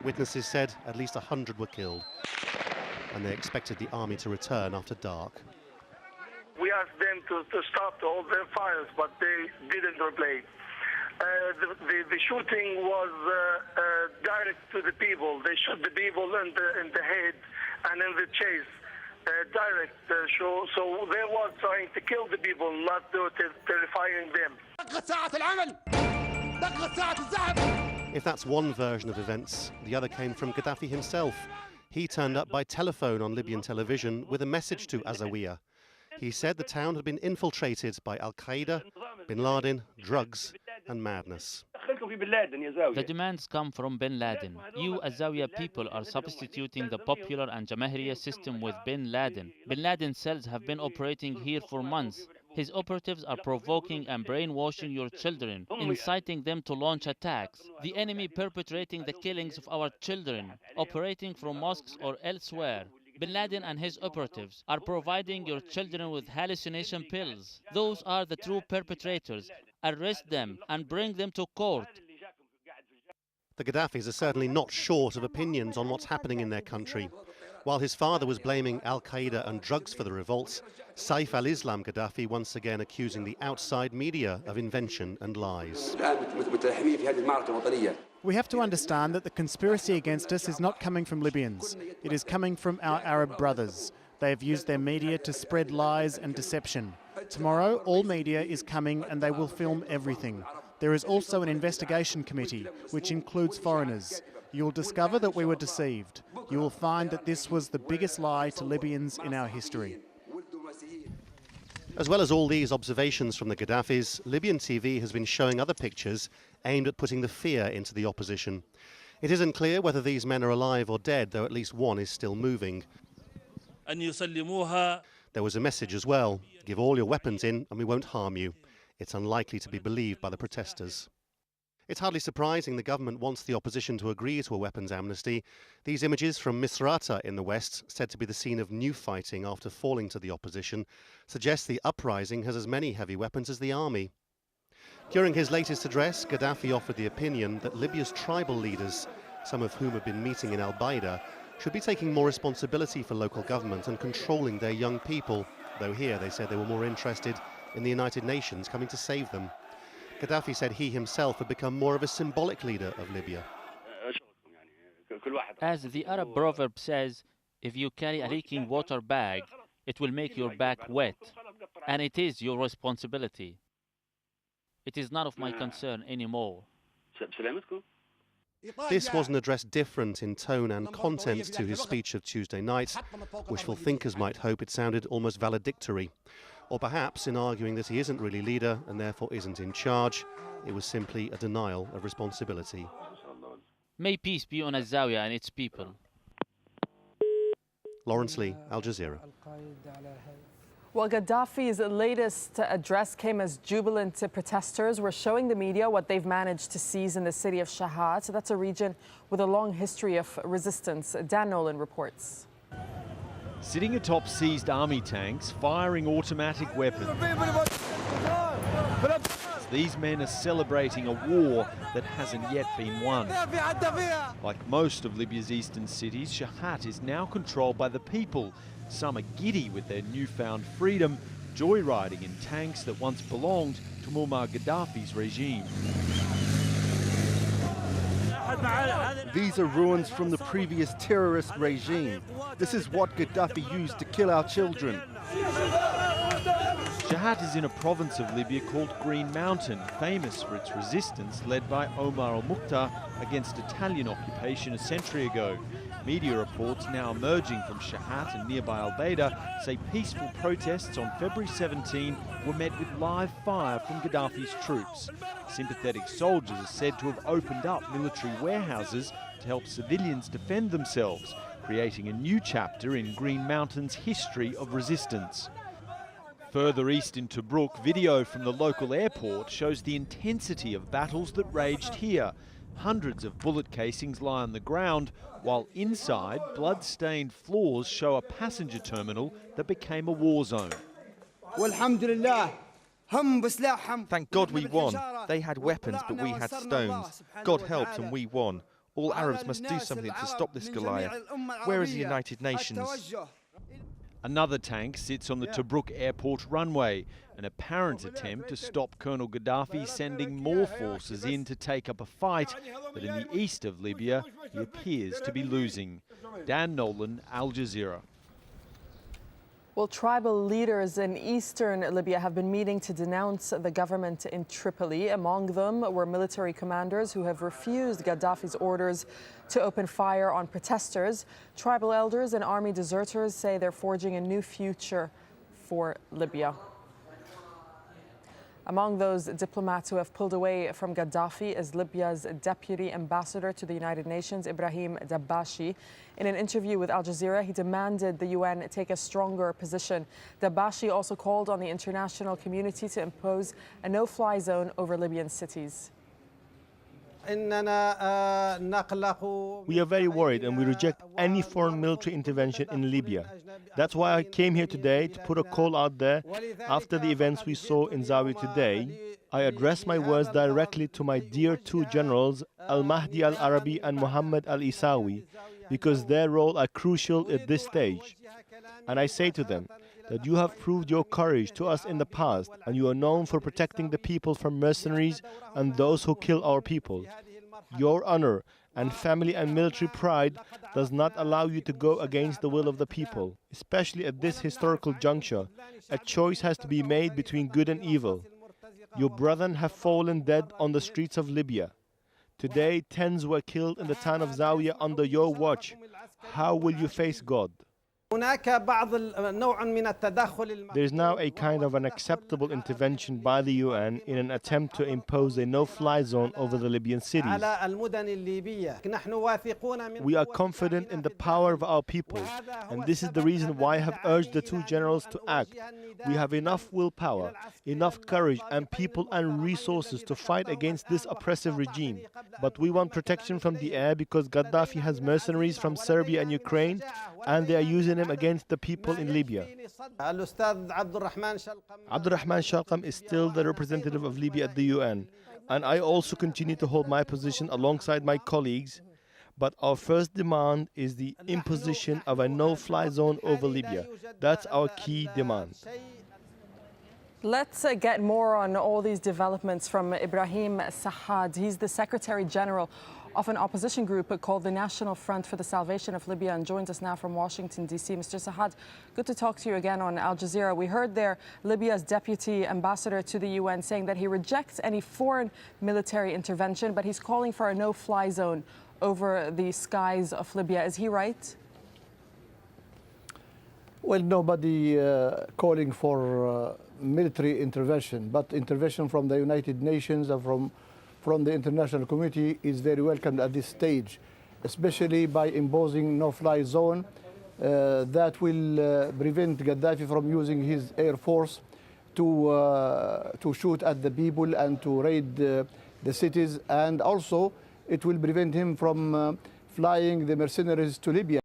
Witnesses said at least 100 were killed, and they expected the army to return after dark. We asked them to stop all their fires, but they didn't reply. The shooting was direct to the people. They shot the people in the head and in the chest, direct. So they were trying to kill the people, not terrifying them. If that's one version of events, the other came from Gaddafi himself. He turned up by telephone on Libyan television with a message to AlJazeera. He said the town had been infiltrated by Al-Qaeda, bin Laden, drugs and madness. The demands come from bin Laden. You AlJazeera people are substituting the popular and Jamahiriya system with bin Laden. Bin Laden cells have been operating here for months. His operatives are provoking and brainwashing your children, inciting them to launch attacks. The enemy perpetrating the killings of our children, operating from mosques or elsewhere. Bin Laden and his operatives are providing your children with hallucination pills. Those are the true perpetrators. Arrest them and bring them to court. The Gaddafis are certainly not short of opinions on what's happening in their country. While his father was blaming Al-Qaeda and drugs for the revolts, Saif al-Islam Gaddafi once again accusing the outside media of invention and lies. We have to understand that the conspiracy against us is not coming from Libyans. It is coming from our Arab brothers. They have used their media to spread lies and deception. Tomorrow, all media is coming and they will film everything. There is also an investigation committee, which includes foreigners. You will discover that we were deceived. You will find that this was the biggest lie to Libyans in our history. As well as all these observations from the Gaddafis, Libyan TV has been showing other pictures aimed at putting the fear into the opposition. It isn't clear whether these men are alive or dead, though at least one is still moving. There was a message as well: give all your weapons in and we won't harm you. It's unlikely to be believed by the protesters. It's hardly surprising the government wants the opposition to agree to a weapons amnesty. These images from Misrata in the west, said to be the scene of new fighting after falling to the opposition, suggest the uprising has as many heavy weapons as the army. During his latest address, Gaddafi offered the opinion that Libya's tribal leaders, some of whom have been meeting in Al-Baida, should be taking more responsibility for local government and controlling their young people, though here they said they were more interested in the United Nations coming to save them. Gaddafi said he himself had become more of a symbolic leader of Libya. As the Arab proverb says, if you carry a leaking water bag, it will make your back wet, and it is your responsibility. It is none of my concern anymore. This was an address different in tone and content to his speech of Tuesday night. Wishful thinkers might hope it sounded almost valedictory. Or perhaps in arguing that he isn't really leader and therefore isn't in charge, it was simply a denial of responsibility. May peace be on AlJazeera and its people. Lawrence Lee, AlJazeera. Well, Gaddafi's latest address came as jubilant to protesters were showing the media what they've managed to seize in the city of Shahat. So that's a region with a long history of resistance. Dan Nolan reports. Sitting atop seized army tanks, firing automatic weapons. These men are celebrating a war that hasn't yet been won. Like most of Libya's eastern cities, Shahat is now controlled by the people. Some are giddy with their newfound freedom, joyriding in tanks that once belonged to Muammar Gaddafi's regime. These are ruins from the previous terrorist regime. This is what Gaddafi used to kill our children. Shahat is in a province of Libya called Green Mountain, famous for its resistance led by Omar al-Mukhtar against Italian occupation a century ago. Media reports now emerging from Shahat and nearby Al-Baida say peaceful protests on February 17 were met with live fire from Gaddafi's troops. Sympathetic soldiers are said to have opened up military warehouses to help civilians defend themselves, creating a new chapter in Green Mountain's history of resistance. Further east in Tobruk, video from the local airport shows the intensity of battles that raged here. Hundreds of bullet casings lie on the ground, while inside, blood-stained floors show a passenger terminal that became a war zone. Thank God we won. They had weapons, but we had stones. God helped and we won. All Arabs must do something to stop this Goliath. Where is the United Nations? Another tank sits on the Tobruk airport runway, an apparent attempt to stop Colonel Gaddafi sending more forces in to take up a fight that in the east of Libya he appears to be losing. Dan Nolan, Al Jazeera. Well, tribal leaders in eastern Libya have been meeting to denounce the government in Tripoli. Among them were military commanders who have refused Gaddafi's orders to open fire on protesters. Tribal elders and army deserters say they're forging a new future for Libya. Among those diplomats who have pulled away from Gaddafi is Libya's Deputy Ambassador to the United Nations, Ibrahim Dabbashi. In an interview with Al Jazeera, he demanded the UN take a stronger position. Dabbashi also called on the international community to impose a no-fly zone over Libyan cities. We are very worried and we reject any foreign military intervention in Libya. That's why I came here today to put a call out there. After the events we saw in Zawiya today, I address my words directly to my dear two generals, Al-Mahdi al-Arabi and Muhammad al-Isawi, because their role are crucial at this stage. And I say to them that you have proved your courage to us in the past, and you are known for protecting the people from mercenaries and those who kill our people. Your honor and family and military pride does not allow you to go against the will of the people. Especially at this historical juncture, a choice has to be made between good and evil. Your brethren have fallen dead on the streets of Libya. Today, tens were killed in the town of Zawiya under your watch. How will you face God? There is now a kind of unacceptable intervention by the UN in an attempt to impose a no-fly zone over the Libyan cities. We are confident in the power of our people, and this is the reason why I have urged the two generals to act. We have enough willpower, enough courage and people and resources to fight against this oppressive regime. But we want protection from the air because Gaddafi has mercenaries from Serbia and Ukraine, and they are using them against the people in Libya. Abdurrahman Shalqam is still the representative of Libya at the UN, and I also continue to hold my position alongside my colleagues. But our first demand is the imposition of a no-fly zone over Libya. That's our key demand. Let's get more on all these developments from Ibrahim Sahad. He's the Secretary General of an opposition group called the National Front for the Salvation of Libya and joins us now from Washington, D.C. Mr. Sahad, good to talk to you again on Al Jazeera. We heard there Libya's Deputy Ambassador to the UN saying that he rejects any foreign military intervention, but he's calling for a no-fly zone over the skies of Libya. Is he right? Well, nobody calling for military intervention, but intervention from the United Nations and from the international community is very welcome at this stage, especially by imposing no-fly zone that will prevent Gaddafi from using his air force to shoot at the people and to raid the cities, and also it will prevent him from flying the mercenaries to Libya.